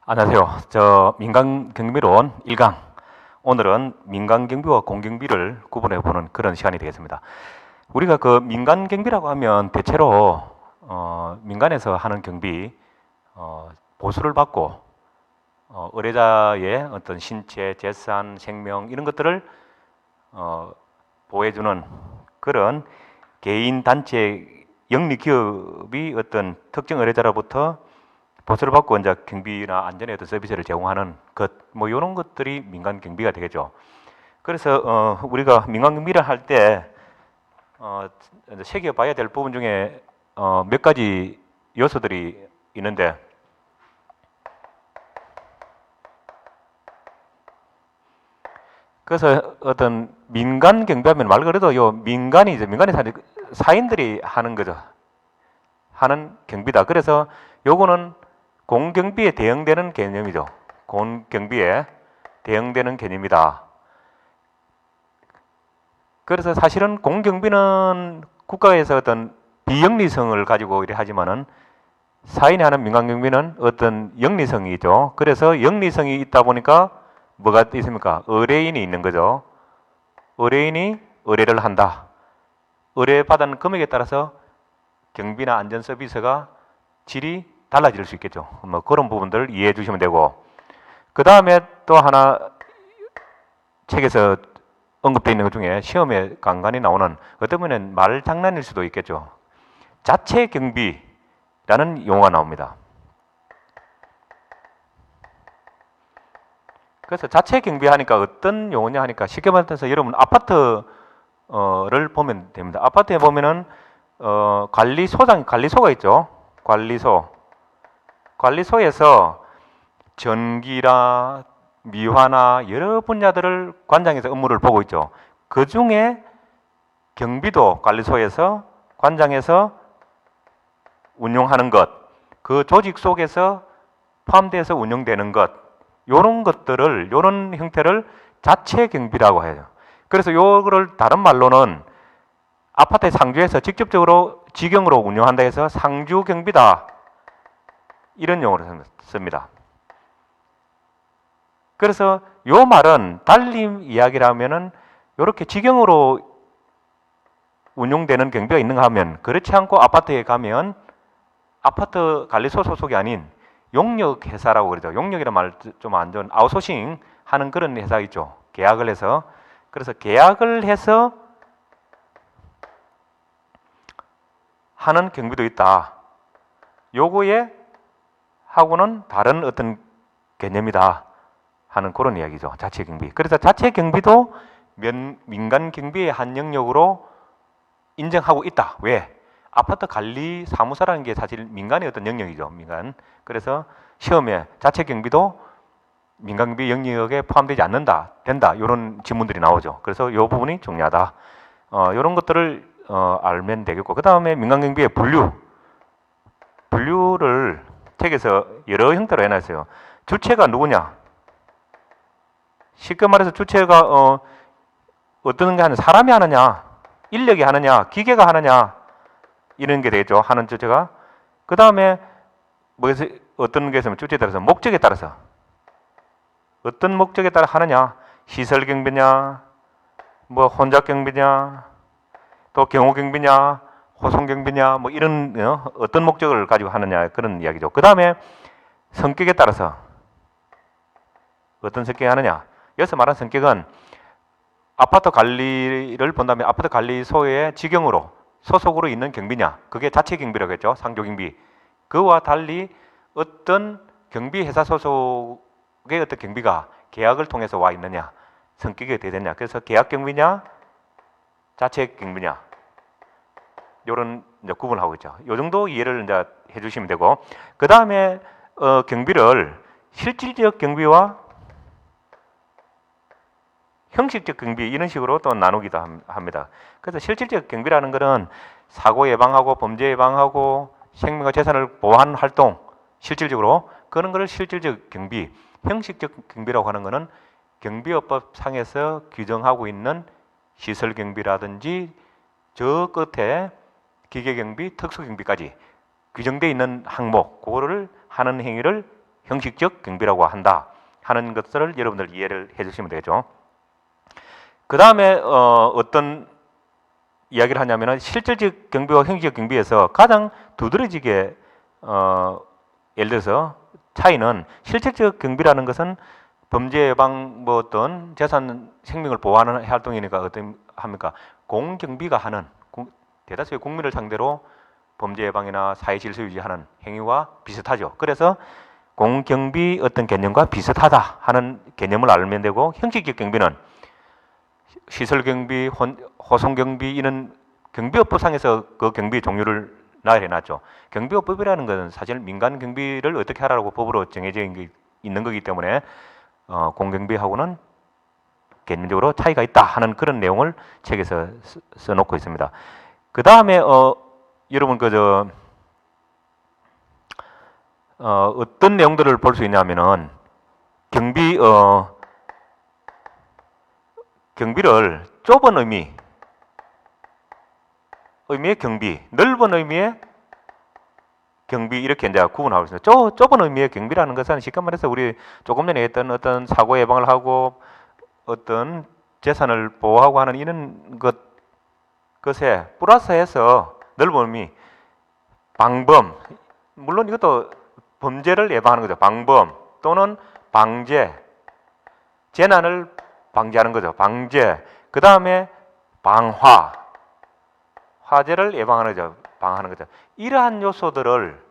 안녕하세요. 저 민간경비론 1강. 오늘은 민간경비와 공경비를 구분해보는 그런 시간이 되겠습니다. 우리가 그 민간경비라고 하면 대체로 민간에서 하는 경비, 보수를 받고 의뢰자의 어떤 신체, 재산, 생명 이런 것들을 보호해주는 그런 개인, 단체, 영리 기업이 어떤 특정 의뢰자로부터 보수를 받고 이제 경비나 안전에 어떤 서비스를 제공하는 것, 뭐 이런 것들이 민간 경비가 되겠죠. 그래서 우리가 민간 경비를 할 때 새겨봐야 될 부분 중에 몇 가지 요소들이 있는데, 그래서 어떤 민간 경비하면 말 그대로 요 민간이 이제 민간에 사는 사인들이 하는 거죠. 하는 경비다. 그래서 요거는 공경비에 대응되는 개념이죠. 공경비에 대응되는 개념이다. 그래서 사실은 공경비는 국가에서 어떤 비영리성을 가지고 이래 하지만은 사인이 하는 민간경비는 어떤 영리성이죠. 그래서 영리성이 있다 보니까 뭐가 있습니까? 의뢰인이 있는 거죠. 의뢰인이 의뢰를 한다. 의뢰받은 금액에 따라서 경비나 안전 서비스가 질이 달라질 수 있겠죠. 뭐 그런 부분들 이해해 주시면 되고, 그 다음에 또 하나 책에서 언급되어 있는 것 중에 시험에 간간히 나오는, 어떤 분은 말장난일 수도 있겠죠. 자체 경비라는 용어가 나옵니다. 그래서 자체 경비하니까 어떤 용어냐 하니까 쉽게 말해서 여러분 아파트를 보면 됩니다. 아파트에 보면은 관리소가 있죠. 관리소에서 전기나 미화나 여러 분야들을 관장해서 업무를 보고 있죠. 그 중에 경비도 관리소에서 관장해서 운용하는 것, 그 조직 속에서 포함돼서 운영되는 것, 요런 형태를 자체 경비라고 해요. 그래서 요거를 다른 말로는 아파트의 상주에서 직접적으로 직영으로 운영한다 해서 상주 경비다, 이런 용어를 씁니다. 그래서 요 말은 달리 이야기라면은 이렇게 직영으로 운용되는 경비가 있는가 하면, 그렇지 않고 아파트에 가면 아파트 관리소 소속이 아닌 용역 회사라고 그러죠. 용역이라는 말 좀 안 좋은, 아웃소싱 하는 그런 회사 있죠. 계약을 해서. 그래서 계약을 해서 하는 경비도 있다. 요거에 하고는 다른 어떤 개념이다 하는 그런 이야기죠. 자체 경비. 그래서 자체 경비도 민간 경비의 한 영역으로 인정하고 있다. 왜? 아파트 관리 사무소라는 게 사실 민간의 어떤 영역이죠. 민간. 그래서 시험에 자체 경비도 민간 경비 영역에 포함되지 않는다, 된다, 이런 질문들이 나오죠. 그래서 이 부분이 중요하다. 이런 것들을 알면 되겠고, 그 다음에 민간 경비의 분류를 책에서 여러 형태로 해놨어요. 주체가 누구냐? 쉽게 말해서 주체가 어떤 게 하는, 사람이 하느냐, 인력이 하느냐, 기계가 하느냐, 이런 게 되겠죠. 하는 주체가. 그 다음에 뭐에서 어떤 게 있으면 주체에 따라서 목적에 따라서 어떤 목적에 따라 하느냐, 시설 경비냐, 뭐 혼잡 경비냐, 또 경호 경비냐, 호송 경비냐, 뭐 이런 어떤 목적을 가지고 하느냐, 그런 이야기죠. 그 다음에 성격에 따라서 어떤 성격이 하느냐. 여기서 말하는 성격은 아파트 관리를 본다면 아파트 관리소의 직영으로 소속으로 있는 경비냐, 그게 자체 경비라고 했죠. 상조 경비. 그와 달리 어떤 경비 회사 소속의 어떤 경비가 계약을 통해서 와 있느냐, 성격이 어떻게 되냐. 그래서 계약 경비냐, 자체 경비냐, 요런 이제 구분을 하고 있죠. 요 정도 이해를 이제 해주시면 되고, 그 다음에 경비를 실질적 경비와 형식적 경비, 이런 식으로 또 나누기도 합니다. 그래서 실질적 경비라는 것은 사고 예방하고 범죄 예방하고 생명과 재산을 보호하는 활동, 실질적으로 그런 것을 실질적 경비, 형식적 경비라고 하는 것은 경비업법 상에서 규정하고 있는 시설 경비라든지 저 끝에 기계 경비, 특수 경비까지 규정되어 있는 항목, 그거를 하는 행위를 형식적 경비라고 한다 하는 것들을 여러분들 이해를 해주시면 되겠죠. 그 다음에 어떤 이야기를 하냐면은 실질적 경비와 형식적 경비에서 가장 두드러지게 예를 들어서 차이는 실질적 경비라는 것은 범죄 예방 뭐 어떤 재산 생명을 보호하는 활동이니까 어떤 합니까? 공경비가 하는 대다수의 국민을 상대로 범죄 예방이나 사회 질서 유지하는 행위와 비슷하죠. 그래서 공경비 어떤 개념과 비슷하다 하는 개념을 알면 되고, 형식적 경비는 시설 경비, 호송 경비 이런 경비업법상에서 그 경비 종류를 나열해 놨죠. 경비업법이라는 것은 사실 민간 경비를 어떻게 하라고 법으로 정해져 있는 거기 때문에 공경비하고는 개념적으로 차이가 있다 하는 그런 내용을 책에서 써놓고 있습니다. 그 다음에 여러분 어떤 내용들을 볼 수 있냐면은 경비를 좁은 의미의 경비, 넓은 의미의 경비 이렇게 이제 구분하고 있습니다. 좁은 의미의 경비라는 것은 쉽게 말해서 우리 조금 전에 했던 어떤 사고 예방을 하고 어떤 재산을 보호하고 하는 이런 것에 플러스해서 넓은 의미, 방범, 물론 이것도 범죄를 예방하는 거죠. 방범 또는 방제, 재난을 방지하는 거죠. 방제. 그 다음에 방화, 화재를 예방하는 거죠. 방하는 거죠. 이러한 요소들을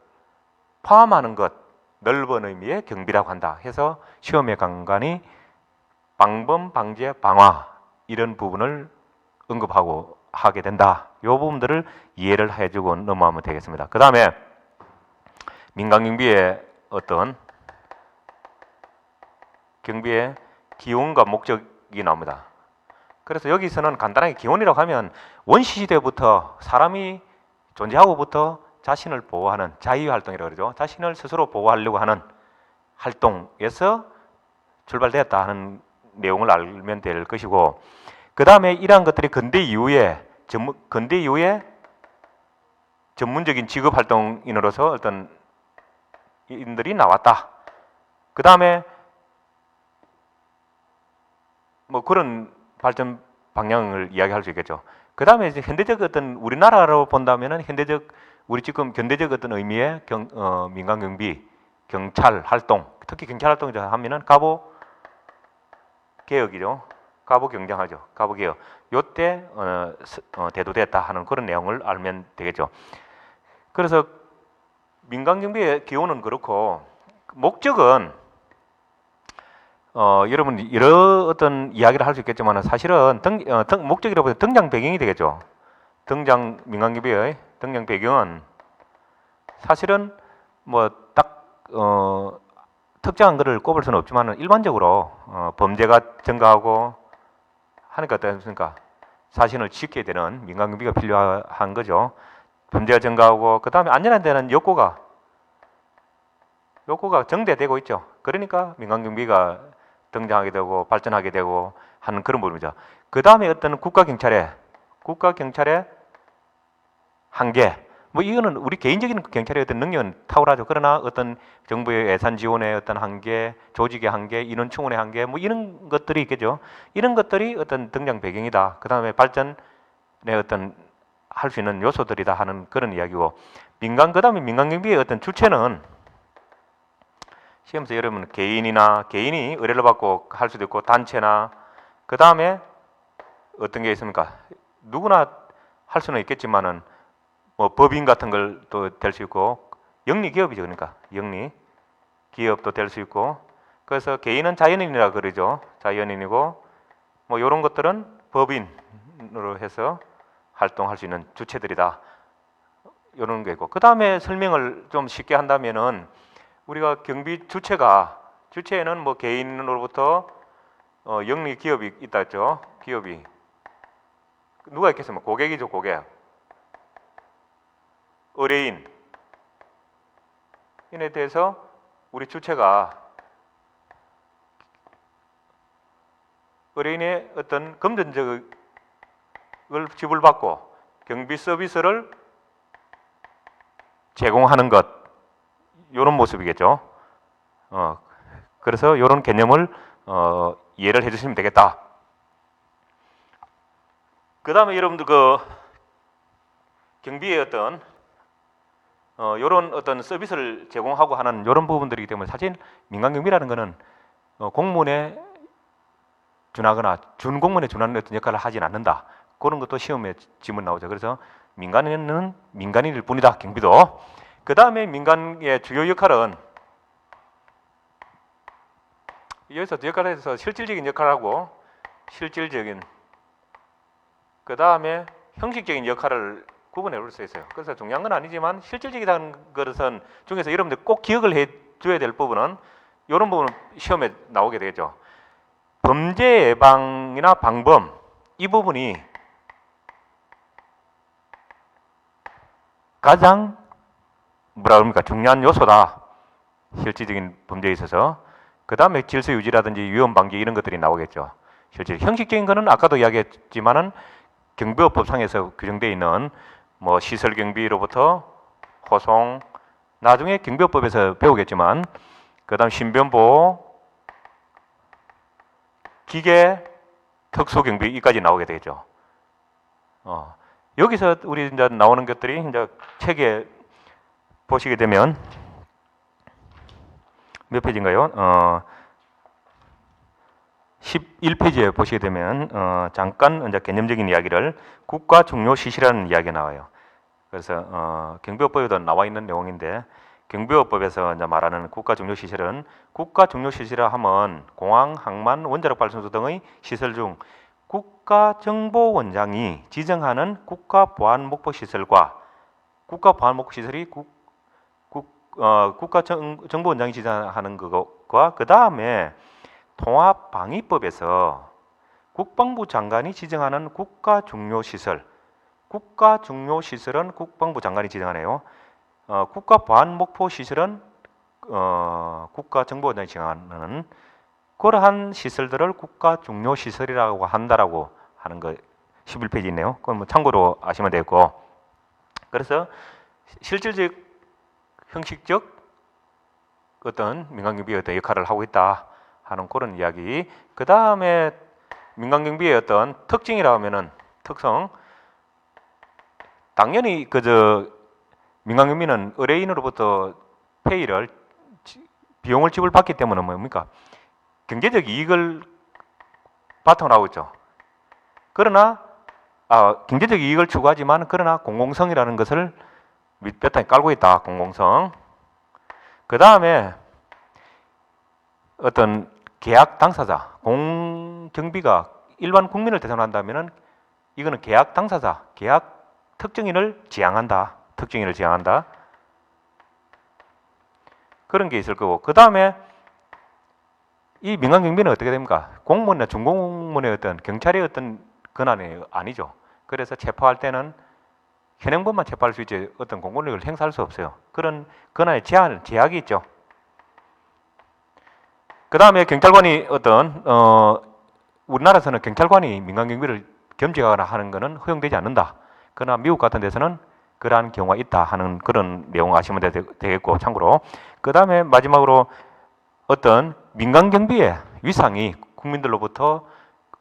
포함하는 것, 넓은 의미의 경비라고 한다 해서 시험에 간간히 방범, 방제, 방화 이런 부분을 언급하고 하게 된다. 이 부분들을 이해를 해주고 넘어가면 되겠습니다. 그 다음에 민간경비의 어떤 경비의 기원과 목적이 나옵니다. 그래서 여기서는 간단하게 기원이라고 하면 원시시대부터 사람이 존재하고부터 자신을 보호하는 자위활동이라고 그러죠. 자신을 스스로 보호하려고 하는 활동에서 출발되었다 하는 내용을 알면 될 것이고, 그 다음에 이러한 것들이 근대 이후에 전문적인 직업활동인으로서 어떤 인들이 나왔다. 그 다음에 뭐 그런 발전 방향을 이야기할 수 있겠죠. 그 다음에 이제 현대적 어떤 우리나라로 본다면은 우리 지금 현대적 어떤 의미의 민간 경비, 경찰 활동, 특히 경찰 활동을 하면은 갑오 개혁이죠. 갑오 경장하죠. 갑오 개혁. 요때 대두됐다 하는 그런 내용을 알면 되겠죠. 그래서 민간 경비의 기호는 그렇고 목적은 여러분 여러 어떤 이야기를 할 수 있겠지만 사실은 목적이라고 해서 등장 배경이 되겠죠. 민간 경비의 등장 배경은 사실은 뭐 딱 특정한 것을 꼽을 수는 없지만 일반적으로 범죄가 증가하고 하니까 어떻습니까? 자신을 지켜야 되는 민간 경비가 필요한 거죠. 범죄가 증가하고 그 다음에 안전한 데는 욕구가 정대되고 있죠. 그러니까 민간 경비가 등장하게 되고 발전하게 되고 하는 그런 부분이죠. 그 다음에 어떤 국가 경찰의 한계, 뭐 이거는 우리 개인적인 경찰의 어떤 능력은 탁월하죠. 그러나 어떤 정부의 예산 지원의 어떤 한계, 조직의 한계, 인원 충원의 한계, 뭐 이런 것들이 있겠죠. 이런 것들이 어떤 등장 배경이다. 그 다음에 발전의 어떤 할 수 있는 요소들이다 하는 그런 이야기고, 그 다음에 민간 경비의 어떤 주체는 시험에서 여러분 개인이 의뢰를 받고 할 수도 있고 단체나, 그 다음에 어떤 게 있습니까? 누구나 할 수는 있겠지만은 뭐 법인 같은 걸 또 될 수 있고, 영리 기업이죠. 그러니까 영리 기업도 될 수 있고, 그래서 개인은 자연인이라 그러죠. 자연인이고 뭐 이런 것들은 법인으로 해서 활동할 수 있는 주체들이다. 이런 게 있고, 그 다음에 설명을 좀 쉽게 한다면은 우리가 경비 주체에는 뭐 개인으로부터 영리 기업이 있다 했죠. 기업이 누가 있겠습니까? 고객이죠. 고객. 의뢰인 인에 대해서 우리 주체가 의뢰인의 어떤 금전적을 지불받고 경비 서비스를 제공하는 것, 이런 모습이겠죠. 그래서 이런 개념을 이해를 해주시면 되겠다. 그 다음에 여러분들 그 경비의 어떤 이런 어떤 서비스를 제공하고 하는 이런 부분들이기 때문에 사실 민간 경비라는 것은 공무원에 준하거나 준공무원에 준하는 어떤 역할을 하진 않는다. 그런 것도 시험에 지문 나오죠. 그래서 민간인은 민간인일 뿐이다. 경비도. 그 다음에 민간의 주요 역할은 여기서 역할에서 실질적인 역할을 하고 실질적인 그 다음에 형식적인 역할을 구분해 볼 수 있어요. 그래서 중요한 건 아니지만 실질적이라는 것은 중에서 여러분들 꼭 기억을 해 줘야 될 부분은 이런 부분은 시험에 나오게 되죠. 범죄 예방이나 방범 이 부분이 가장 뭐라 그럽니까 중요한 요소다. 실질적인 범죄에 있어서. 그 다음에 질서 유지라든지 위험 방지 이런 것들이 나오겠죠. 실질 형식적인 거는 아까도 이야기했지만은 경비업법상에서 규정되어 있는 뭐 시설 경비로부터 호송, 나중에 경비업법에서 배우겠지만 그다음 신변보호, 기계, 특수 경비 이까지 나오게 되죠. 여기서 우리 이제 나오는 것들이 이제 책에 보시게 되면 몇 페이지인가요? 11페이지에 보시게 되면 잠깐 이제 개념적인 이야기를 국가 중요 시설이라는 이야기가 나와요. 그래서 경비업법에도 나와 있는 내용인데 경비업법에서 이제 말하는 국가 중요 시설은 국가 중요 시설이라 하면 공항, 항만, 원자력 발전소 등의 시설 중 국가정보원장이 지정하는 국가보안 목표 시설과 국가보안 목표 시설이 국가정보원장이 지정하는 것과 그 다음에 통합방위법에서 국방부 장관이 지정하는 국가중요시설, 국가중요시설은 국방부 장관이 지정하네요. 국가보안목표시설은 국가정보원장이 지정하는 그러한 시설들을 국가중요시설이라고 한다라고 하는 거 11페이지 있네요. 그건 뭐 참고로 아시면 되고, 그래서 실질적, 형식적 어떤 민간경비의 어떤 역할을 하고 있다 하는 그런 이야기. 그 다음에 민간경비의 어떤 특징이라 하면은 특성. 당연히 민간경비는 의뢰인으로부터 페이를 비용을 지불받기 때문에 뭡니까? 경제적 이익을 바탕으로 하고 있죠. 그러나 경제적 이익을 추구하지만 그러나 공공성이라는 것을 밑바탕에 깔고 있다. 공공성. 그 다음에 어떤 계약 당사자, 공경비가 일반 국민을 대상으로 한다면은 이거는 계약 당사자, 계약 특정인을 지향한다. 특정인을 지향한다. 그런 게 있을 거고. 그 다음에 이 민간경비는 어떻게 됩니까? 공무원이나 중공무원의 어떤 경찰의 어떤 권한이 아니죠. 그래서 체포할 때는 현행범만 체포할 수 있지 어떤 공권력을 행사할 수 없어요. 그런 권한의 제약이 있죠. 그 다음에 경찰관이 우리나라에서는 경찰관이 민간경비를 겸직하거나 하는 것은 허용되지 않는다. 그러나 미국 같은 데서는 그러한 경우가 있다 하는 그런 내용 아시면 되겠고, 참고로. 그 다음에 마지막으로 어떤 민간경비의 위상이 국민들로부터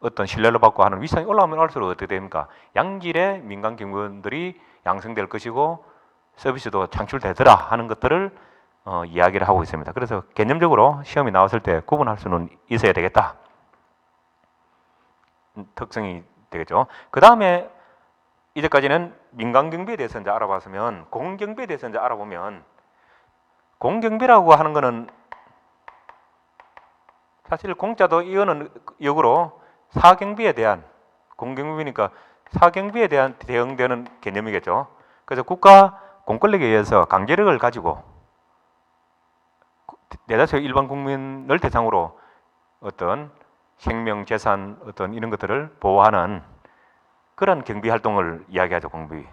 어떤 신뢰를 받고 하는 위상이 올라오면 올수록 어떻게 됩니까? 양질의 민간경비원들이 양성될 것이고 서비스도 창출되더라 하는 것들을 이야기를 하고 있습니다. 그래서 개념적으로 시험이 나왔을 때 구분할 수는 있어야 되겠다. 특성이 되겠죠. 그 다음에 이제까지는 민간경비에 대해서 이제 알아봤으면 공경비에 대해서 이제 알아보면, 공경비라고 하는 거는 사실 공짜도 이거는 역으로 사경비에 대한, 공경비니까 사경비에 대한 대응되는 개념이겠죠. 그래서 국가 공권력에 의해서 강제력을 가지고 대다수의 일반 국민을 대상으로 어떤 생명, 재산, 어떤 이런 것들을 보호하는 그런 경비 활동을 이야기하죠, 공비.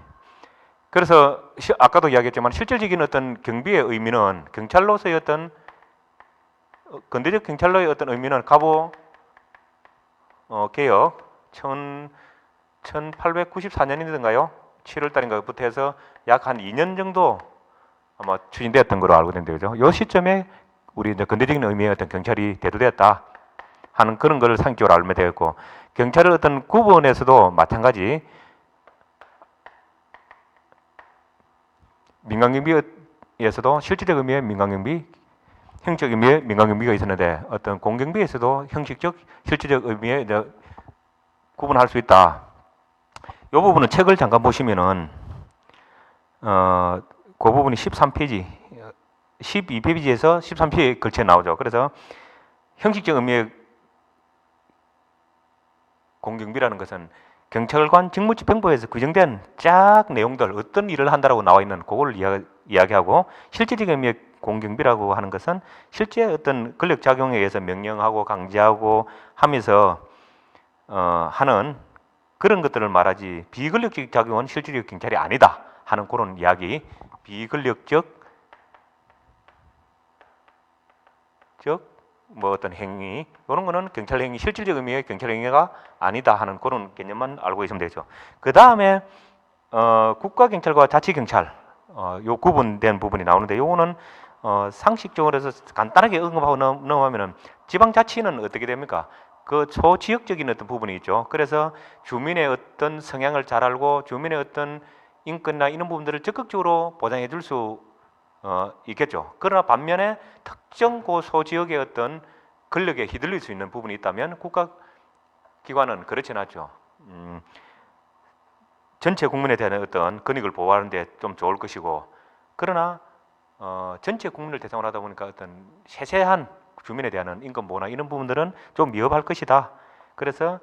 그래서 아까도 이야기했지만 실질적인 어떤 경비의 의미는 경찰로서의 어떤 근대적 경찰로의 어떤 의미는 갑오 개혁 1894년이던가요? 7월 달인가부터 해서 약 한 2년 정도 아마 추진되었던 걸로 알고 있는데요. 이 시점에 우리 이제 근대적인 의미의 어떤 경찰이 대두되었다 하는 그런 걸 상식적으로 알면 되겠고, 경찰의 어떤 구분에서도 마찬가지 민간경비에서도 실질적 의미의 민간경비, 형식적 의미의 민간경비가 있었는데 어떤 공경비에서도 형식적, 실질적 의미의 구분할 수 있다. 이 부분은 책을 잠깐 보시면은 그 부분이 13페이지, 12페이지에서 13페이지에 걸쳐 나오죠. 그래서 형식적 의미의 공경비라는 것은 경찰관 직무집행부에서 규정된 쫙 내용들, 어떤 일을 한다라고 나와 있는 그걸 이야기하고, 실질적 의미의 공경비라고 하는 것은 실제 어떤 권력 작용에 의해서 명령하고 강제하고 하면서 하는 그런 것들을 말하지, 비권력적 작용은 실질적 경찰이 아니다 하는 그런 이야기. 비권력적 뭐 어떤 행위, 이런 거는 경찰 행위, 실질적 의미의 경찰 행위가 아니다 하는 그런 개념만 알고 있으면 되죠. 그 다음에 국가경찰과 자치경찰, 요 구분된 부분이 나오는데, 요거는 상식적으로 해서 간단하게 언급하고 넘어가면은 지방자치는 어떻게 됩니까? 그 소지역적인 어떤 부분이 있죠. 그래서 주민의 어떤 성향을 잘 알고 주민의 어떤 인권이나 이런 부분들을 적극적으로 보장해 줄 수 있겠죠. 그러나 반면에 특정 그 소지역의 어떤 권력에 휘둘릴 수 있는 부분이 있다면 국가기관은 그렇진 않죠. 전체 국민에 대한 어떤 권익을 보호하는 데 좀 좋을 것이고, 그러나 전체 국민을 대상으로 하다 보니까 어떤 세세한 주민에 대한 인권 보호나 이런 부분들은 좀 위협할 것이다. 그래서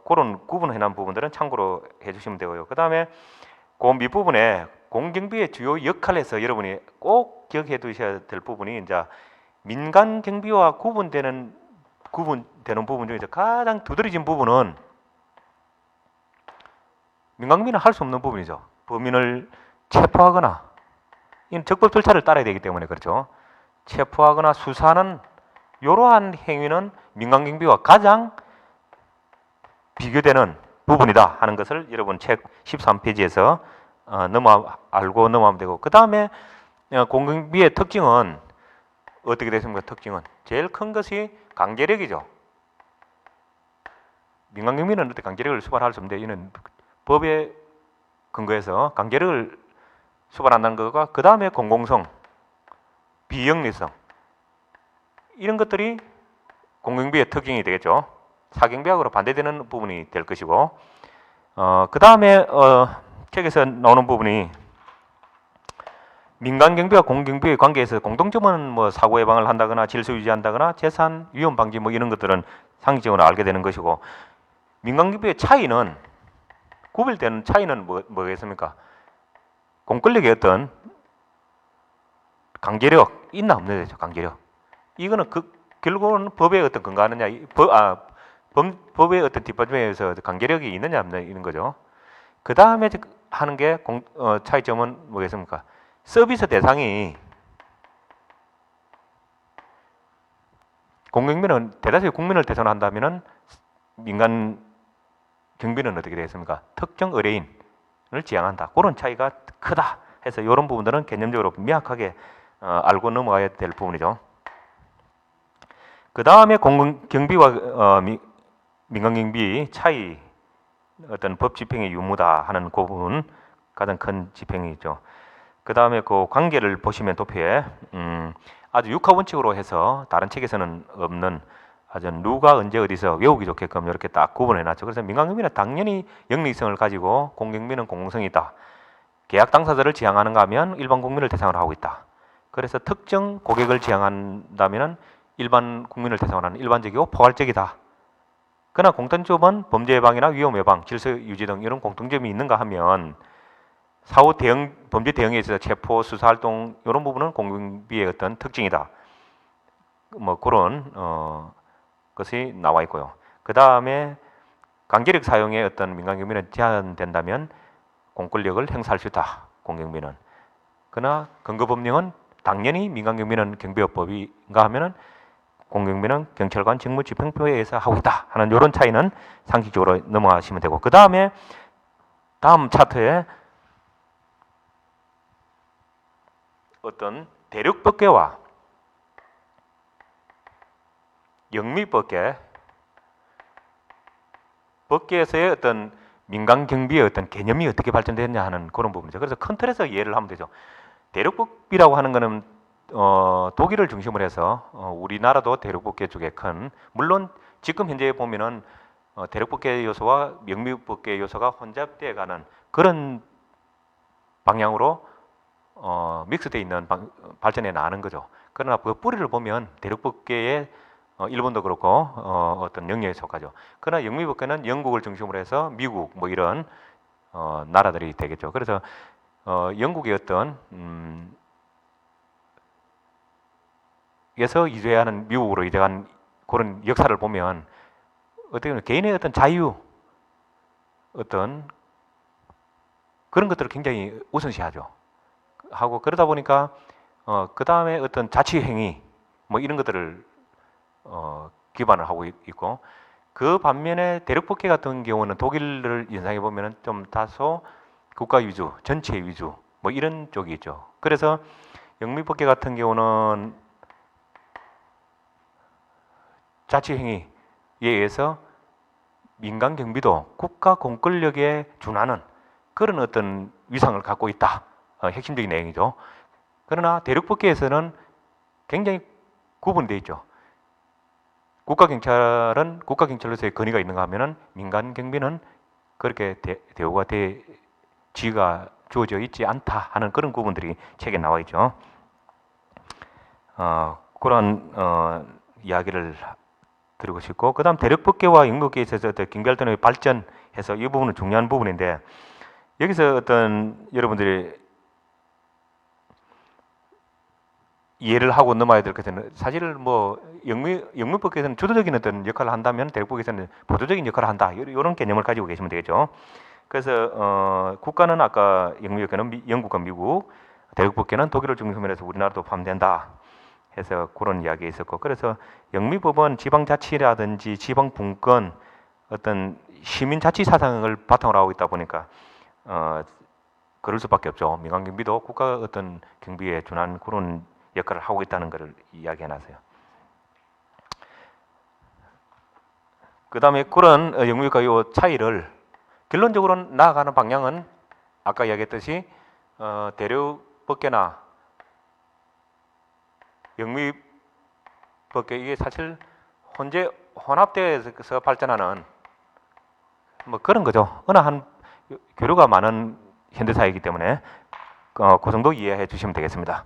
그런 구분해 놓은 부분들은 참고로 해주시면 되고요. 그 다음에 그 밑부분에 공경비의 주요 역할에서 여러분이 꼭 기억해 두셔야 될 부분이, 이제 민간 경비와 구분되는 부분 중에서 가장 두드러진 부분은 민간경비는 할 수 없는 부분이죠. 범인을 체포하거나, 이는 적법 절차를 따라야 되기 때문에 그렇죠. 체포하거나 수사하는 이러한 행위는 민간경비와 가장 비교되는 부분이다 하는 것을 여러분 책 13페이지에서 알고 넘어가면 되고, 그 다음에 공경비의 특징은 어떻게 되십니까? 특징은 제일 큰 것이 강제력이죠. 민간경비는 어떻게 강제력을 수반할 수 없는데, 이는 법에 근거해서 강제력을 수반한다는 것과, 그 다음에 공공성, 비영리성, 이런 것들이 공경비의 특징이 되겠죠. 사경비하고 반대되는 부분이 될 것이고, 그 다음에 책에서 나오는 부분이 민간경비와 공경비의 관계에서 공통점은 뭐 사고 예방을 한다거나 질서 유지한다거나 재산 위험 방지 뭐 이런 것들은 상식적으로 알게 되는 것이고, 민간경비의 차이는, 구별되는 차이는 뭐겠습니까? 공권력의 어떤 강제력 있나 없나 되죠. 강제력. 이거는 결국은 법에 어떤 근거하느냐, 법의 어떤 뒷받침에서 강제력이 있느냐 없느냐 이런 거죠. 그 다음에 하는 게 차이점은 뭐겠습니까? 서비스 대상이, 공경비는 대다수의 국민을 대상으로 한다면은 민간 경비는 어떻게 되겠습니까? 특정 의뢰인을 지향한다. 그런 차이가 크다 해서 이런 부분들은 개념적으로 명확하게 알고 넘어가야 될 부분이죠. 그 다음에 공경비와 민간경비 차이, 어떤 법 집행의 유무다 하는 그 부분 가장 큰 집행이 있죠. 그 다음에 그 관계를 보시면 도표에 아주 육하 원칙으로 해서 다른 책에서는 없는 아주 누가 언제 어디서 외우기 좋게끔 이렇게 딱 구분해 놨죠. 그래서 민간경비는 당연히 영리성을 가지고 공경비는 공공성이 있다. 계약 당사자를 지향하는가 하면 일반 국민을 대상으로 하고 있다. 그래서 특정 고객을 지향한다면 일반 국민을 대상으로 하는 일반적이고 포괄적이다. 그러나 공통점은 범죄 예방이나 위험 예방, 질서 유지 등 이런 공통점이 있는가 하면 사후 대응, 범죄 대응에 있어서 체포, 수사 활동 이런 부분은 공경비의 어떤 특징이다. 뭐 그런 것이 나와 있고요. 그 다음에 강제력 사용의 어떤 민간경비는 제한된다면 공권력을 행사할 수 있다. 공경비는. 그러나 근거법령은 당연히 민간경비는 경비업법인가 하면은 공경비는 경찰관 직무집행부에 의해서 하고 있다 하는 이런 차이는 상식적으로 넘어가시면 되고, 그 다음에 다음 차트에 어떤 대륙법계와 영미법계, 법계에서의 어떤 민간 경비의 어떤 개념이 어떻게 발전됐냐 하는 그런 부분이죠. 그래서 큰 틀에서 이해를 하면 되죠. 대륙법이라고 하는 거는 독일을 중심으로 해서 우리나라도 대륙법계 쪽에 큰, 물론 지금 현재 보면은 대륙법계 요소와 영미법계 요소가 혼잡되어 가는 그런 방향으로 믹스되어 있는 발전해 나가는 거죠. 그러나 그 뿌리를 보면 대륙법계의 일본도 그렇고 어떤 영역에 속하죠. 그러나 영미법계는 영국을 중심으로 해서 미국 뭐 이런 나라들이 되겠죠. 그래서 영국의 어떤 에서 이주하는 미국으로 이제간 그런 역사를 보면 어떻게 보면 개인의 어떤 자유 어떤 그런 것들을 굉장히 우선시하죠. 하고 그러다 보니까 그 다음에 어떤 자치 행위 뭐 이런 것들을 기반을 하고 있고, 그 반면에 대륙법계 같은 경우는 독일을 연상해 보면은 좀 다소 국가 위주, 전체 위주 뭐 이런 쪽이 있죠. 그래서 영미법계 같은 경우는 자치 행위에 의해서 민간 경비도 국가 공권력에 준하는 그런 어떤 위상을 갖고 있다. 핵심적인 내용이죠. 그러나 대륙법계에서는 굉장히 구분되어 있죠. 국가경찰은 국가경찰로서의 권위가 있는가 하면은 민간 경비는 그렇게 대우가 지위가 주어져 있지 않다 하는 그런 구분들이 책에 나와 있죠. 그런 이야기를 드리고 싶고, 그 다음 대륙법계와 영미법계에 있어서 경비활동의 발전해서 이 부분은 중요한 부분인데, 여기서 어떤 여러분들이 이해를 하고 넘어야 될 것은, 사실 뭐 영미법계에서는 주도적인 어떤 역할을 한다면 대륙법계에서는 보조적인 역할을 한다, 이런 개념을 가지고 계시면 되겠죠. 그래서 국가는 아까 영미법계는 영국과 미국, 대륙법계는 독일을 중심으로 해서 우리나라도 포함된다 해서 그런 이야기 있었고, 그래서 영미법은 지방자치라든지 지방분권 어떤 시민자치 사상을 바탕으로 하고 있다 보니까 그럴 수밖에 없죠. 민간경비도 국가 어떤 경비에 준한 그런 역할을 하고 있다는 것을 이야기해 놨어요. 그 다음에 그런 영미법과 이 차이를 결론적으로 나아가는 방향은 아까 이야기했듯이 대륙법계나 영미법계, 이게 사실 현재 혼합되어서 발전하는 뭐 그런 거죠. 어느 한 교류가 많은 현대사이기 때문에 그 정도 이해해 주시면 되겠습니다.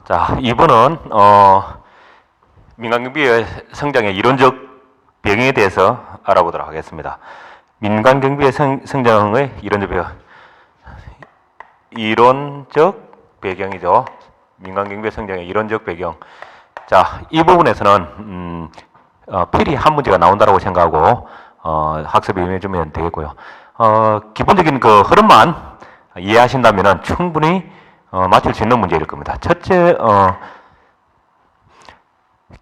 자, 이번은 민간경비의 성장의 이론적 배경에 대해서 알아보도록 하겠습니다. 민간경비의 성장의 이론적 배경이죠. 민간경비의 성장의 이론적 배경. 자, 이 부분에서는 필히 한 문제가 나온다고 생각하고 학습에 임해주면 되겠고요. 기본적인 그 흐름만 이해하신다면 충분히 맞출 수 있는 문제일 겁니다. 첫째,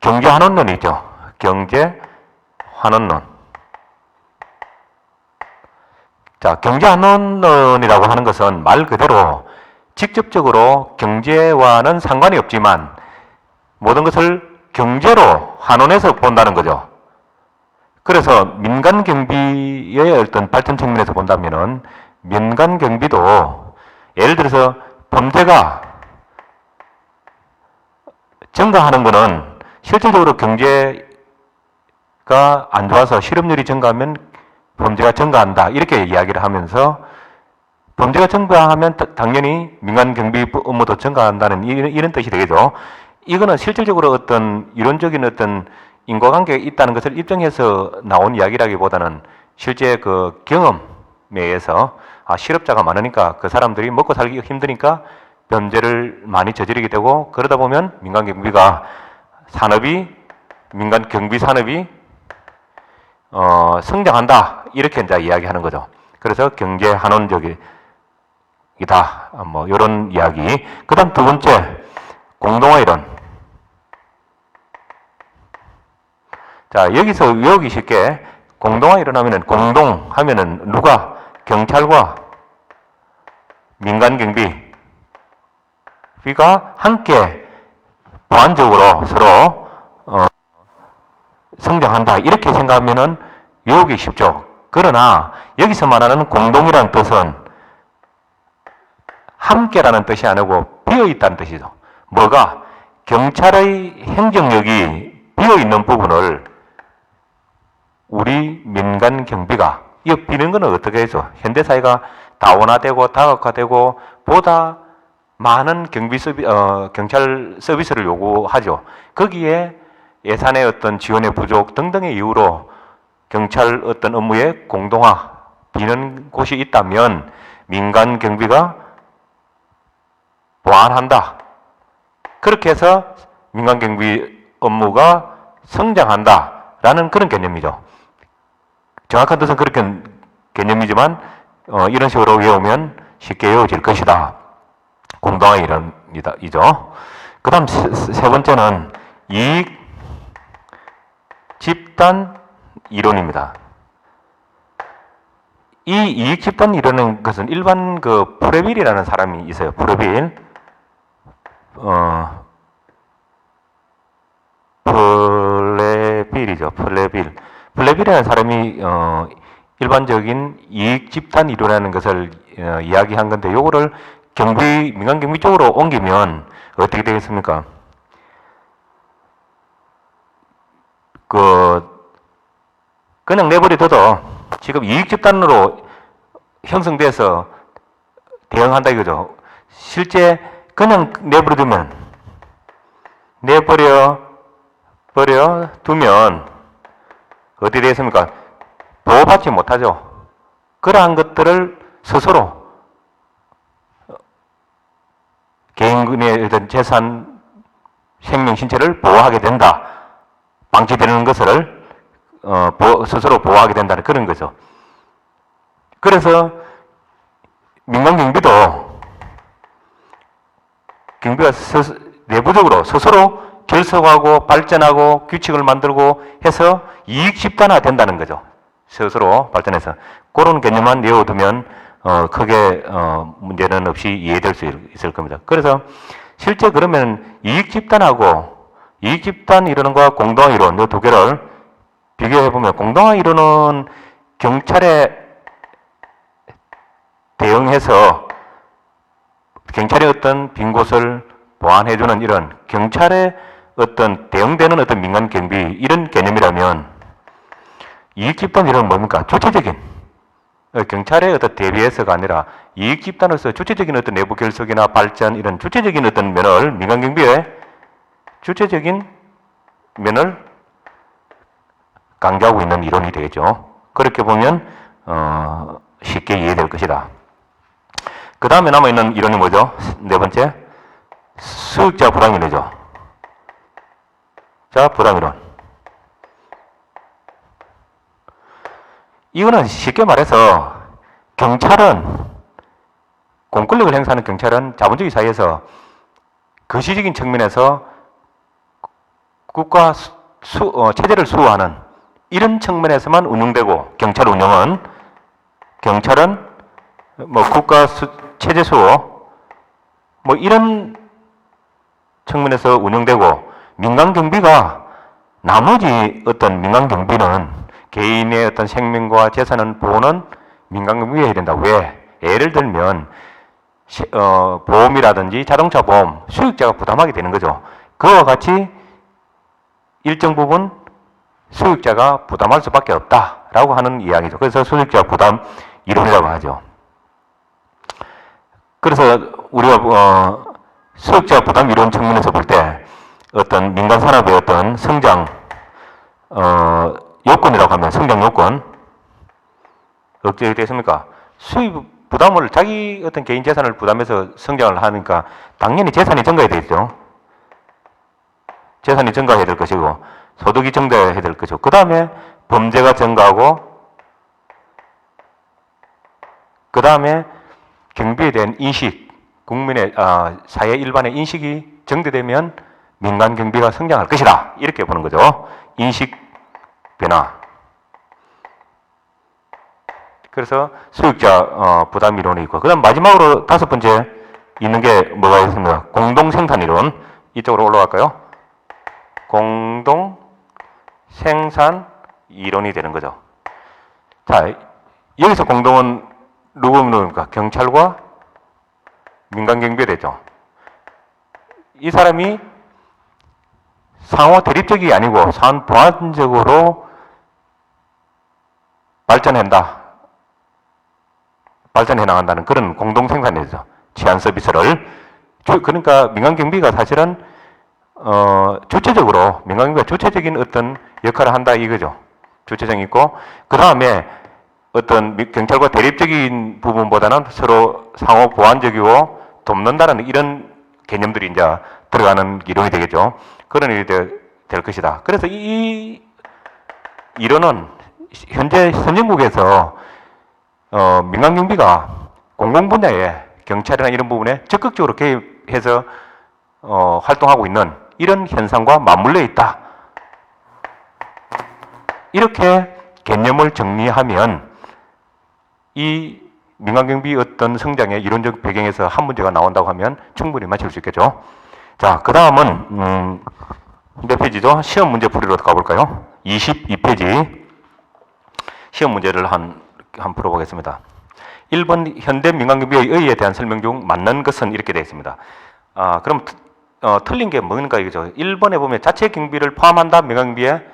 경제환원론이 있죠. 경제환원론. 자, 경제환원론이라고 하는 것은 말 그대로 직접적으로 경제와는 상관이 없지만 모든 것을 경제로 환원해서 본다는 거죠. 그래서 민간경비의 어떤 발전 측면에서 본다면은 민간경비도 예를 들어서 범죄가 증가하는 것은 실질적으로 경제가 안 좋아서 실업률이 증가하면 범죄가 증가한다, 이렇게 이야기를 하면서 범죄가 증가하면 당연히 민간경비 업무도 증가한다는 이런 뜻이 되겠죠. 이거는 실질적으로 어떤 이론적인 어떤 인과관계가 있다는 것을 입증해서 나온 이야기라기보다는 실제 그 경험에 의해서 실업자가 많으니까 그 사람들이 먹고 살기 힘드니까 범죄를 많이 저지르게 되고, 그러다 보면 민간경비가 민간경비 산업이 성장한다, 이렇게 이제 이야기하는 거죠. 그래서 경제환원적이다, 뭐 이런 이야기. 그다음 두 번째, 공동화 이론. 자, 여기서 외우기 쉽게 공동화 이론 하면은, 공동하면은 누가? 경찰과 민간경비가 함께 보완적으로 서로 성장한다. 이렇게 생각하면은 외우기 쉽죠. 그러나 여기서 말하는 공동이라는 뜻은 함께라는 뜻이 아니고 비어있다는 뜻이죠. 뭐가? 경찰의 행정력이 비어있는 부분을 우리 민간 경비가, 이 비는 거는 어떻게 해서 현대사회가 다원화되고 다각화되고 보다 많은 경찰 서비스를 요구하죠. 거기에 예산의 어떤 지원의 부족 등등의 이유로 경찰 어떤 업무의 공동화, 비는 곳이 있다면 민간 경비가 보완한다. 그렇게 해서 민간 경비 업무가 성장한다라는 그런 개념이죠. 정확한 뜻은 그렇게 개념이지만 이런 식으로 외우면 쉽게 외워질 것이다. 공동의 이론이죠. 그 다음 세 번째는 이익 집단 이론입니다. 이 이익 집단 이론은 것은 일반 그 프레빌이라는 사람이 있어요. 프레빌. 플레빌이죠. 플레빌. 플레빌이라는 사람이 일반적인 이익 집단 이론이라는 것을 이야기한 건데, 요거를 민간 경비 쪽으로 옮기면 어떻게 되겠습니까? 그냥 내버려둬도 지금 이익 집단으로 형성돼서 대응한다 이거죠. 실제 그냥 두면 어떻게 되겠습니까? 보호받지 못하죠. 그러한 것들을 스스로 개인의 어떤 재산, 생명, 신체를 보호하게 된다. 방치되는 것을 스스로 보호하게 된다는 그런 거죠. 그래서 민간 경비가 내부적으로 스스로 결속하고 발전하고 규칙을 만들고 해서 이익 집단화 된다는 거죠. 스스로 발전해서. 그런 개념만 외워두면 크게 문제는 없이 이해될 수 있을 겁니다. 그래서 실제 그러면 이익 집단하고 이익 집단 이론과 공동화 이론 이 두 개를 비교해 보면, 공동화 이론은 경찰에 대응해서 경찰의 어떤 빈 곳을 보완해주는 이런 경찰의 어떤 대응되는 어떤 민간 경비 이런 개념이라면, 이익 집단 이론은 뭡니까? 주체적인 경찰의 어떤 대비해서가 아니라 이익 집단으로서 주체적인 어떤 내부 결속이나 발전 이런 주체적인 어떤 면을 민간 경비의 주체적인 면을 강조하고 있는 이론이 되겠죠. 그렇게 보면 쉽게 이해될 것이다. 그 다음에 남아있는 이론이 뭐죠? 네 번째, 수익자 부담 이론이죠. 자, 부담 이론. 이거는 쉽게 말해서 공권력을 행사하는 경찰은 자본주의 사회에서 거시적인 측면에서 국가 체제를 수호하는 이런 측면에서만 운영되고, 경찰은 국가 체제 수호 이런 측면에서 운영되고, 민간 경비가 나머지 어떤 민간 경비는 개인의 어떤 생명과 재산을 보호는 민간 경비가 해야 된다. 왜? 예를 들면 보험이라든지 자동차 보험 수익자가 부담하게 되는 거죠. 그와 같이 일정 부분 수익자가 부담할 수밖에 없다라고 하는 이야기죠. 그래서 수익자 부담 이론이라고 하죠. 그래서 우리가 수익자 부담 이론 측면에서 볼 때 어떤 민간 산업의 어떤 성장 요건이라고 하면, 성장 요건 어떻게 되겠습니까? 수입 부담을 자기 어떤 개인 재산을 부담해서 성장을 하니까 당연히 재산이 증가해야 되겠죠. 재산이 증가해야 될 것이고 소득이 증가해야 될 것이고, 그 다음에 범죄가 증가하고, 그 다음에 경비에 대한 인식, 국민의 사회 일반의 인식이 정대되면 민간 경비가 성장할 것이다. 이렇게 보는 거죠. 인식 변화. 그래서 수익자 부담 이론이 있고, 그 다음 마지막으로 다섯 번째 있는 게 뭐가 있습니까? 공동 생산 이론. 이쪽으로 올라갈까요? 공동 생산 이론이 되는 거죠. 자, 여기서 공동은 누굽니까? 경찰과 민간경비가 되죠. 이 사람이 상호 대립적이 아니고 상호 보완적으로 발전해 나간다는 그런 공동 생산이죠. 치안 서비스를. 그러니까 민간경비가 사실은 주체적으로 민간경비가 주체적인 어떤 역할을 한다 이거죠. 주체성이 있고 그 다음에 어떤 경찰과 대립적인 부분보다는 서로 상호 보완적이고 돕는다는 이런 개념들이 이제 들어가는 이론이 되겠죠. 그런 일이 될 것이다. 그래서 이 이론은 현재 선진국에서 민간경비가 공공 분야에 경찰이나 이런 부분에 적극적으로 개입해서 활동하고 있는 이런 현상과 맞물려 있다. 이렇게 개념을 정리하면 이 민간경비 어떤 성장의 이론적 배경에서 한 문제가 나온다고 하면 충분히 맞힐 수 있겠죠. 자, 그 다음은 몇 페이지죠? 시험 문제 풀이로 가볼까요? 22페이지 시험 문제를 한 풀어보겠습니다. 1번 현대 민간경비의 의의에 대한 설명 중 맞는 것은 이렇게 되어 있습니다. 그럼 틀린 게 뭔가 이거죠. 1번에 보면 자체 경비를 포함한다 민간경비에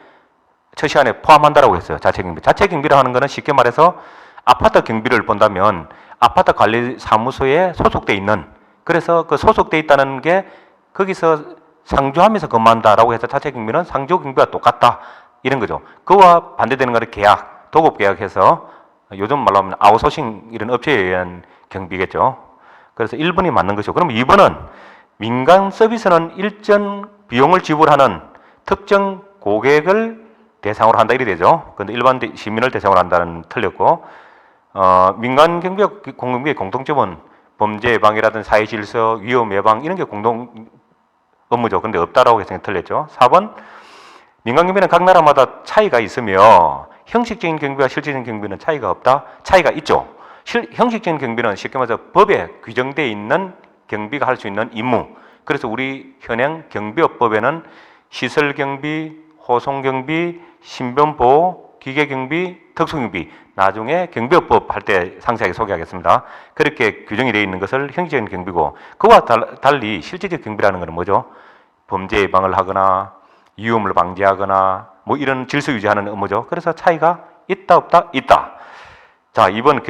처시안에 포함한다라고 했어요. 자체 경비. 자체 경비를 하는 거는 쉽게 말해서 아파트 경비를 본다면 아파트 관리 사무소에 소속돼 있는, 그래서 그 소속돼 있다는 게 거기서 상주하면서 근무한다라고 해서 자체 경비는 상주 경비와 똑같다 이런 거죠. 그와 반대되는 거는 계약, 도급 계약해서 요즘 말로 하면 아웃소싱 이런 업체에 의한 경비겠죠. 그래서 1번이 맞는 것이고, 그럼 2번은 민간 서비스는 일정 비용을 지불하는 특정 고객을 대상으로 한다 이래 되죠. 그런데 일반 시민을 대상으로 한다는 틀렸고, 민간 경비와 공공기의 공통점은 범죄 예방이라든지 사회 질서, 위험 예방 이런 게 공동 업무죠. 그런데 없다라고 해서 틀렸죠. 4번 민간 경비는 각 나라마다 차이가 있으며 형식적인 경비와 실질적인 경비는 차이가 없다. 차이가 있죠. 형식적인 경비는 쉽게 말해서 법에 규정되어 있는 경비가 할 수 있는 임무. 그래서 우리 현행 경비업법에는 시설경비, 호송경비, 신변보호, 기계경비, 특수경비, 나중에 경비업법 할 때 상세하게 소개하겠습니다. 그렇게 규정이 되어 있는 것을 형식적인 경비고, 그와 달리 실질적 경비라는 것은 뭐죠? 범죄 예방을 하거나 위험을 방지하거나 뭐 이런 질서 유지하는 업무죠. 그래서 차이가 있다 없다? 있다. 자, 이번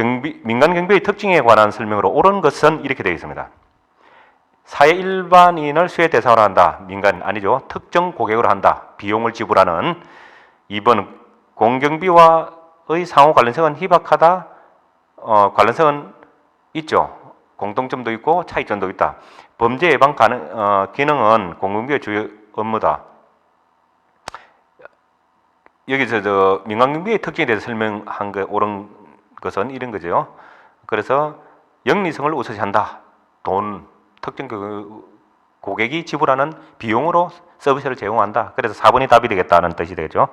민간 경비의 특징에 관한 설명으로 옳은 것은 이렇게 되어 있습니다. 사회 일반인을 수혜 대상으로 한다. 민간 아니죠. 특정 고객으로 한다. 비용을 지불하는. 2번 공경비와의 상호 관련성은 희박하다. 관련성은 있죠. 공통점도 있고 차이점도 있다. 범죄 예방 기능은 공공기의 주요 업무다. 여기서 민간경비의 특징에 대해서 설명한 거 옳은 것은 이런 거죠. 그래서 영리성을 우선시한다. 돈, 특정 고객이 지불하는 비용으로 서비스를 제공한다. 그래서 4번이 답이 되겠다는 뜻이 되겠죠.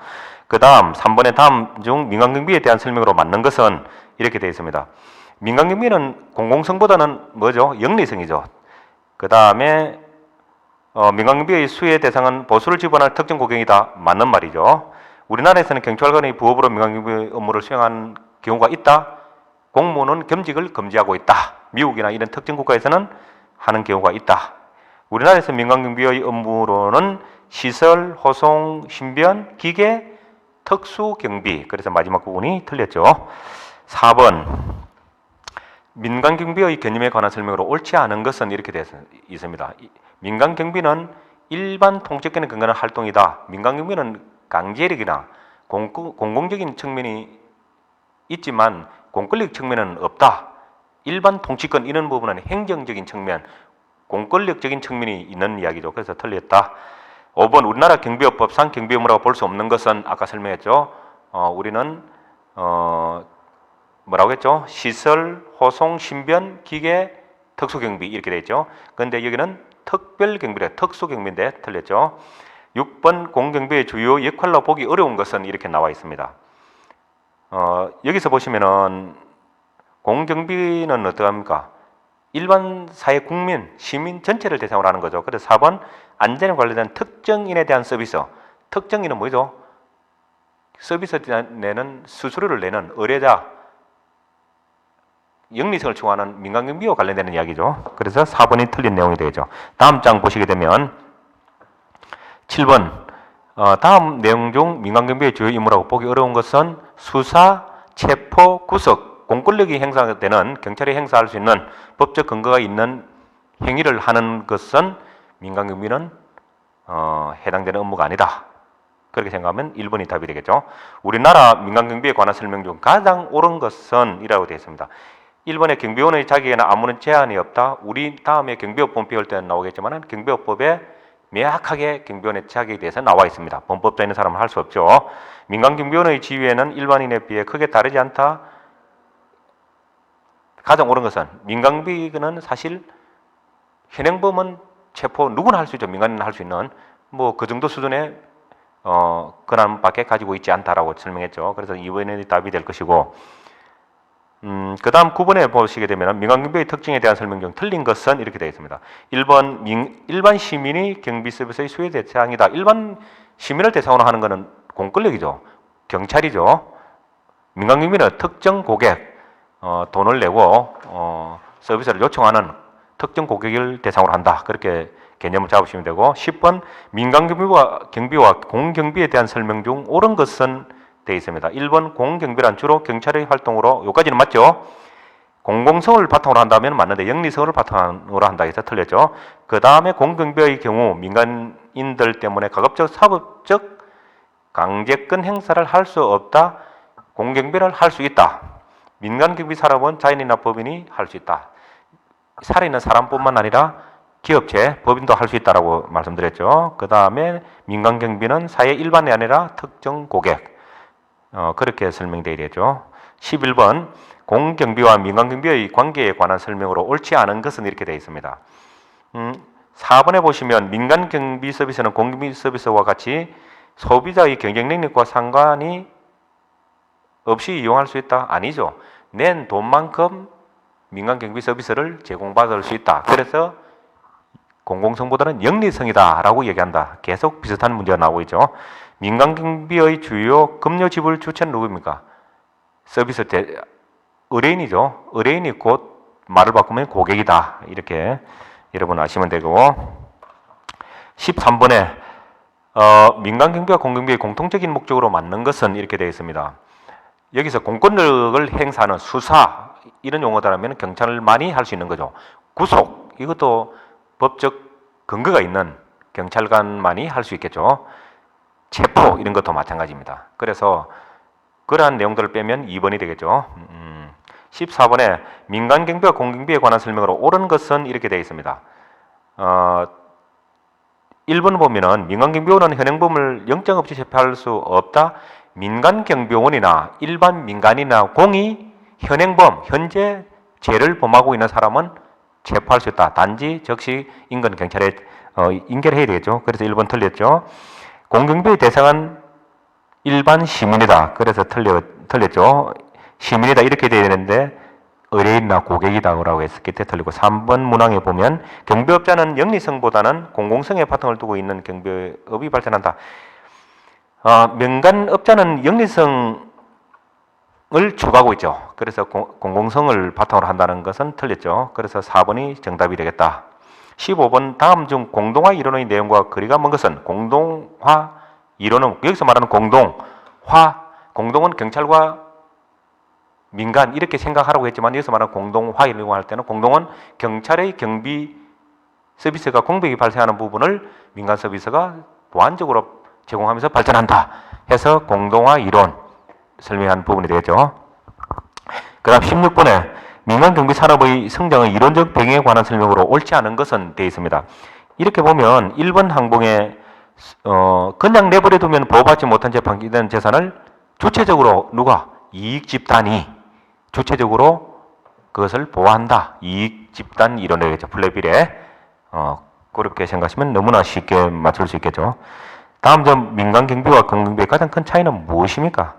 그 다음 3번의 다음 중 민간경비에 대한 설명으로 맞는 것은 이렇게 되어 있습니다. 민간경비는 공공성보다는 뭐죠? 영리성이죠. 그 다음에 민간경비의 수혜 대상은 보수를 지불하는 특정 고객이다. 맞는 말이죠. 우리나라에서는 경찰관이 부업으로 민간경비 업무를 수행하는 경우가 있다. 공무원은 겸직을 금지하고 있다. 미국이나 이런 특정 국가에서는 하는 경우가 있다. 우리나라에서 민간경비의 업무로는 시설, 호송, 신변, 기계, 특수경비. 그래서 마지막 부분이 틀렸죠. 4번 민간경비의 개념에 관한 설명으로 옳지 않은 것은 이렇게 되어 있습니다. 민간경비는 일반 통제권에 근거한 활동이다. 민간경비는 강제력이나 공공적인 측면이 있지만 공권력 측면은 없다. 일반 통치권 이런 부분은 행정적인 측면, 공권력적인 측면이 있는 이야기죠. 그래서 틀렸다. 5번 우리나라 경비업법상 경비 업무라고 볼 수 없는 것은 아까 설명했죠. 우리는 뭐라고 했죠? 시설, 호송, 신변, 기계, 특수경비 이렇게 되어 있죠. 그런데 여기는 특별경비래, 특수경비인데 틀렸죠. 6번 공경비의 주요 역할로 보기 어려운 것은 이렇게 나와 있습니다. 여기서 보시면은 공경비는 어떠합니까? 일반 사회 국민, 시민 전체를 대상으로 하는 거죠. 그래서 4번 안전에 관련된 특정인에 대한 서비스. 특정인은 뭐죠? 서비스 내는 수수료를 내는 의뢰자, 영리성을 추구하는 민간경비와 관련되는 이야기죠. 그래서 4번이 틀린 내용이 되죠. 다음 장 보시게 되면 7번 다음 내용 중 민간경비의 주요 임무라고 보기 어려운 것은 수사, 체포, 구속, 공권력이 행사되는 경찰이 행사할 수 있는 법적 근거가 있는 행위를 하는 것은 민간경비는 해당되는 업무가 아니다. 그렇게 생각하면 1번이 답이 되겠죠. 우리나라 민간경비에 관한 설명 중 가장 옳은 것은 이라고 되어 있습니다. 1번에 경비원의 자격에는 아무런 제한이 없다. 우리 다음에 경비업법 배울 때는 나오겠지만 경비업법에 명확하게 경비원의 자격에 대해서 나와 있습니다. 범법자 있는 사람은 할 수 없죠. 민간경비원의 지위에는 일반인에 비해 크게 다르지 않다. 가장 옳은 것은 민간경비는 사실 현행범은 체포 누구나 할 수 있죠. 민간인은 할 수 있는 뭐 그 정도 수준의 권한밖에 가지고 있지 않다라고 설명했죠. 그래서 2번이 답이 될 것이고 그 다음 9번에 보시게 되면 민간경비의 특징에 대한 설명 중 틀린 것은 이렇게 되어 있습니다. 1번 일반 시민이 경비 서비스의 수혜 대상이다. 일반 시민을 대상으로 하는 것은 공권력이죠. 경찰이죠. 민간경비는 특정 고객 돈을 내고 서비스를 요청하는 특정 고객을 대상으로 한다. 그렇게 개념을 잡으시면 되고 10번 민간경비와 공경비에 대한 설명 중 옳은 것은 되어 있습니다. 1번 공경비란 주로 경찰의 활동으로 여기까지는 맞죠? 공공성을 바탕으로 한다면 맞는데 영리성을 바탕으로 한다 해서 틀렸죠. 그 다음에 공경비의 경우 민간인들 때문에 가급적 사법적 강제권 행사를 할 수 없다. 공경비를 할 수 있다. 민간경비 산업은 자연이나 법인이 할 수 있다. 살아있는 사람뿐만 아니라 기업체, 법인도 할 수 있다라고 말씀드렸죠. 그 다음에 민간경비는 사회 일반이 아니라 특정 고객. 그렇게 설명되어 있죠. 11번 공경비와 민간경비의 관계에 관한 설명으로 옳지 않은 것은 이렇게 되어 있습니다. 4번에 보시면 민간경비 서비스는 공경비 서비스와 같이 소비자의 경쟁 능력과 상관이 없이 이용할 수 있다? 아니죠. 낸 돈만큼 민간경비 서비스를 제공받을 수 있다. 그래서 공공성보다는 영리성이다 라고 얘기한다. 계속 비슷한 문제가 나오고 있죠. 민간경비의 주요 급료 지불 주체는 누구입니까? 서비스 의뢰인이죠. 의뢰인이 곧 말을 바꾸면 고객이다. 이렇게 여러분 아시면 되고 13번에 민간경비와 공경비의 공통적인 목적으로 맞는 것은 이렇게 되어 있습니다. 여기서 공권력을 행사하는 수사 이런 용어다라면 경찰만이 할 수 있는 거죠. 구속 이것도 법적 근거가 있는 경찰관만이 할 수 있겠죠. 체포 이런 것도 마찬가지입니다. 그래서 그러한 내용들을 빼면 2번이 되겠죠. 14번에 민간경비와 공경비에 관한 설명으로 옳은 것은 이렇게 되어 있습니다. 1번 보면은 민간경비원은 현행범을 영장 없이 체포할 수 없다. 민간경비원이나 일반 민간이나 공이 현행범, 현재 죄를 범하고 있는 사람은 체포할 수 있다. 단지 즉시 인근 경찰에 인계를 해야 되겠죠. 그래서 1번 틀렸죠. 공경비의 대상은 일반 시민이다. 그래서 틀렸죠. 시민이다 이렇게 되어야 되는데 의뢰인이나 고객이다라고 했을 때 틀리고 3번 문항에 보면 경비업자는 영리성보다는 공공성에 바탕을 두고 있는 경비업이 발전한다. 민간업자는 영리성을 추구하고 있죠. 그래서 공공성을 바탕으로 한다는 것은 틀렸죠. 그래서 4번이 정답이 되겠다. 15번 다음 중 공동화 이론의 내용과 거리가 먼 것은 공동화 이론은 여기서 말하는 공동은 경찰과 민간 이렇게 생각하라고 했지만 여기서 말하는 공동화 이론을 할 때는 공동은 경찰의 경비 서비스가 공백이 발생하는 부분을 민간 서비스가 보완적으로 제공하면서 발전한다 해서 공동화 이론 설명한 부분이 되겠죠. 그 다음 16번에 민간경비 산업의 성장의 이론적 배경에 관한 설명으로 옳지 않은 것은 되어 있습니다. 이렇게 보면 1번 항목에 그냥 내버려 두면 보호받지 못한 채 방기된 재산을 주체적으로 누가? 이익집단이 주체적으로 그것을 보호한다. 이익집단 이론이 되겠죠. 플레비레. 그렇게 생각하시면 너무나 쉽게 맞출 수 있겠죠. 다음 점 민간경비와 공경비의 가장 큰 차이는 무엇입니까?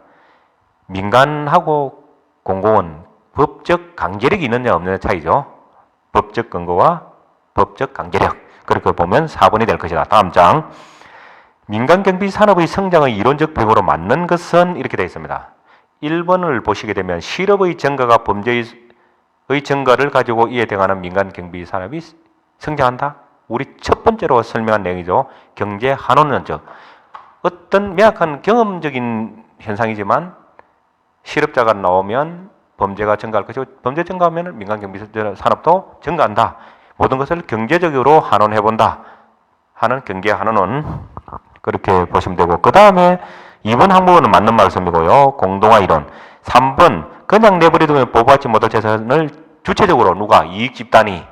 민간하고 공공은 법적 강제력이 있느냐 없느냐 차이죠. 법적 근거와 법적 강제력. 그렇게 보면 4번이 될 것이다. 다음 장 민간경비 산업의 성장의 이론적 배경으로 맞는 것은 이렇게 되어 있습니다. 1번을 보시게 되면 실업의 증가가 범죄의 증가를 가지고 이해되어가는 민간경비 산업이 성장한다. 우리 첫 번째로 설명한 내용이죠. 경제 한원론적. 어떤 명확한 경험적인 현상이지만 실업자가 나오면 범죄가 증가할 것이고 범죄 증가하면 민간경비 산업도 증가한다. 모든 것을 경제적으로 한원해본다 하는 경제 한원은 그렇게 보시면 되고, 그 다음에 2번 항목은 맞는 말씀이고요. 공동화 이론. 3번 그냥 내버려두면 보호받지 못할 재산을 주체적으로 누가 이익집단이라고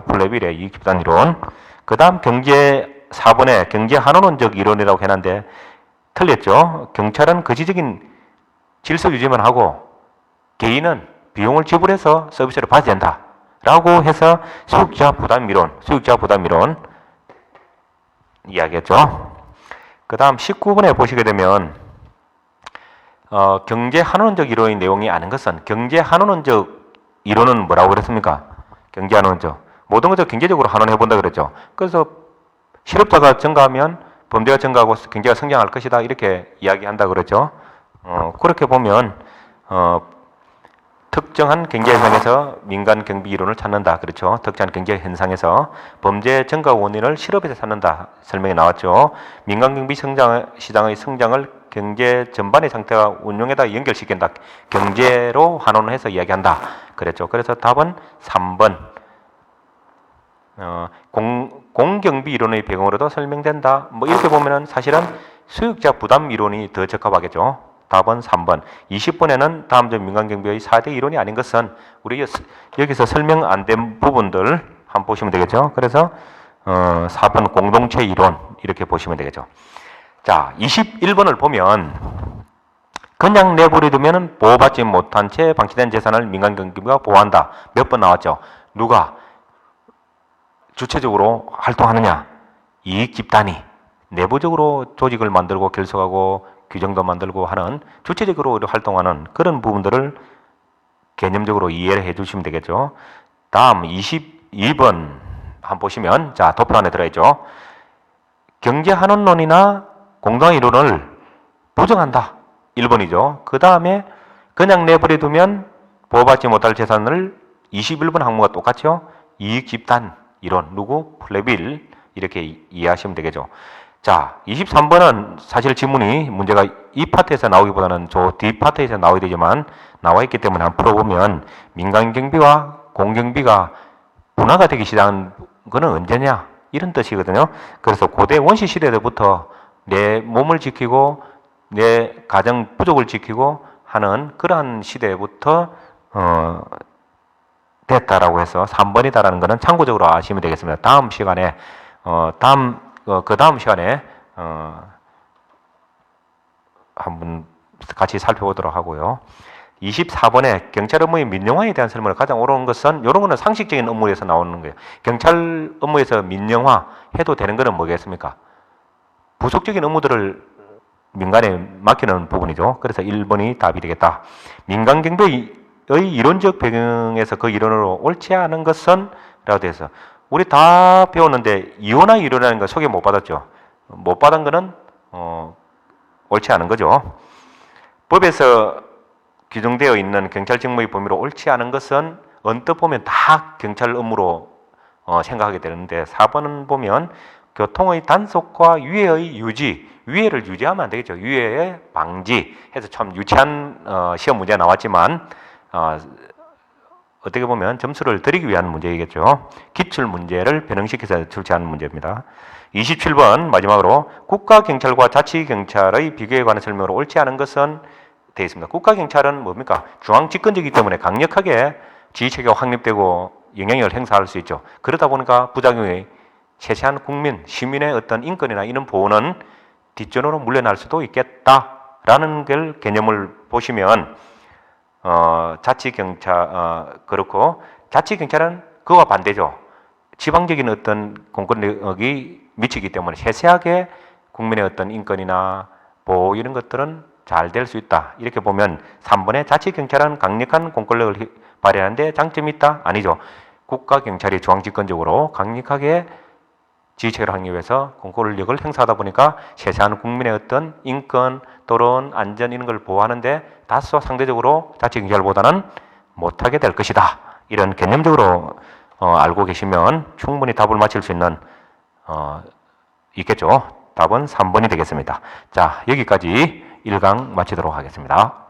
플레빌의 이익집단 이론. 그 다음 4번에 경제 한원론적 이론이라고 해놨는데 틀렸죠. 경찰은 거시적인 질서 유지만 하고 개인은 비용을 지불해서 서비스를 받아야 된다 라고 해서 수익자 부담 이론 이야기했죠. 그 다음 19번에 보시게 되면 경제 한원론적 이론의 내용이 아닌 것은, 경제 한원론적 이론은 뭐라고 그랬습니까? 경제 한원론적 모든 것을 경제적으로 한원해본다 그랬죠. 그래서 실업자가 증가하면 범죄가 증가하고 경제가 성장할 것이다 이렇게 이야기한다 그랬죠. 그렇게 보면 특정한 경제 현상에서 민간 경비 이론을 찾는다 그렇죠. 특정한 경제 현상에서 범죄 증가 원인을 실업에서 찾는다 설명이 나왔죠. 민간 경비 시장의 성장을 경제 전반의 상태와 운용에다 연결시킨다. 경제로 환원해서 이야기한다 그랬죠. 그래서 답은 3번 공경비 이론의 배경으로도 설명된다. 뭐 이렇게 보면은 사실은 수익자 부담 이론이 더 적합하겠죠. 답은 3번. 20번에는 다음 점 민간경비의 4대 이론이 아닌 것은, 우리 여기서 설명 안 된 부분들 한번 보시면 되겠죠. 그래서 4번 공동체 이론 이렇게 보시면 되겠죠. 자, 21번을 보면 그냥 내버려두면 보호받지 못한 채 방치된 재산을 민간경비가 보호한다. 몇 번 나왔죠. 누가 주체적으로 활동하느냐? 이익집단이 내부적으로 조직을 만들고 결속하고 규정도 만들고 하는 주체적으로 활동하는 그런 부분들을 개념적으로 이해를 해 주시면 되겠죠. 다음 22번 한번 보시면, 자, 도표 안에 들어있죠. 경제 한원론이나 공동화 이론을 부정한다. 1번이죠. 그 다음에 그냥 내버려두면 보호받지 못할 재산을 21번 항목과 똑같죠. 이익집단 이론, 누구? 플레빌 이렇게 이해하시면 되겠죠. 자, 23번은 사실 지문이 문제가 이 파트에서 나오기보다는 저 뒤 파트에서 나오게 되지만 나와 있기 때문에 한번 풀어보면, 민간경비와 공경비가 분화가 되기 시작한 거는 언제냐? 이런 뜻이거든요. 그래서 고대 원시 시대 때부터 내 몸을 지키고 내 가정 부족을 지키고 하는 그러한 시대부터 됐다라고 해서 3번이다라는 것은 참고적으로 아시면 되겠습니다. 다음 시간에 그 다음 시간에 한번 같이 살펴보도록 하고요. 24번에 경찰 업무의 민영화에 대한 설명을 가장 옳은 것은, 이런 거는 상식적인 업무에서 나오는 거예요. 경찰 업무에서 민영화 해도 되는 거는 뭐겠습니까? 부속적인 업무들을 민간에 맡기는 부분이죠. 그래서 1번이 답이 되겠다. 민간경비의 이론적 배경에서 그 이론으로 옳지 않은 것은 라고 되어 있어. 우리 다 배웠는데 이혼화 이론이라는 거 소개 못 받았죠. 못 받은 거는 옳지 않은 거죠. 법에서 규정되어 있는 경찰 직무의 범위로 옳지 않은 것은 언뜻 보면 다 경찰 업무로 생각하게 되는데, 4번은 보면 교통의 단속과 유해의 유지, 유해를 유지하면 안 되겠죠. 유해의 방지 해서 참 유치한 시험 문제가 나왔지만 어떻게 보면 점수를 드리기 위한 문제이겠죠. 기출 문제를 변형시켜서 출제하는 문제입니다. 27번 마지막으로 국가경찰과 자치경찰의 비교에 관한 설명으로 옳지 않은 것은 되어 있습니다. 국가경찰은 뭡니까? 중앙집권제이기 때문에 강력하게 지휘체계가 확립되고 영향력을 행사할 수 있죠. 그러다 보니까 부작용이 세세한 국민, 시민의 어떤 인권이나 이런 보호는 뒷전으로 물려날 수도 있겠다라는 걸 개념을 보시면 자치경찰 그렇고, 자치경찰은 그와 반대죠. 지방적인 어떤 공권력이 미치기 때문에 세세하게 국민의 어떤 인권이나 보호 이런 것들은 잘 될 수 있다. 이렇게 보면 3번에 자치경찰은 강력한 공권력을 발휘하는데 장점이 있다? 아니죠. 국가경찰이 중앙집권적으로 강력하게 지휘체계를 하기 위해서 권력을 행사하다 보니까 세세한 국민의 어떤 인권, 또는 안전 이런 걸 보호하는데 다소 상대적으로 자치경찰보다는 못하게 될 것이다. 이런 개념적으로 알고 계시면 충분히 답을 맞힐 수 있는 있겠죠. 답은 3번이 되겠습니다. 자, 여기까지 1강 마치도록 하겠습니다.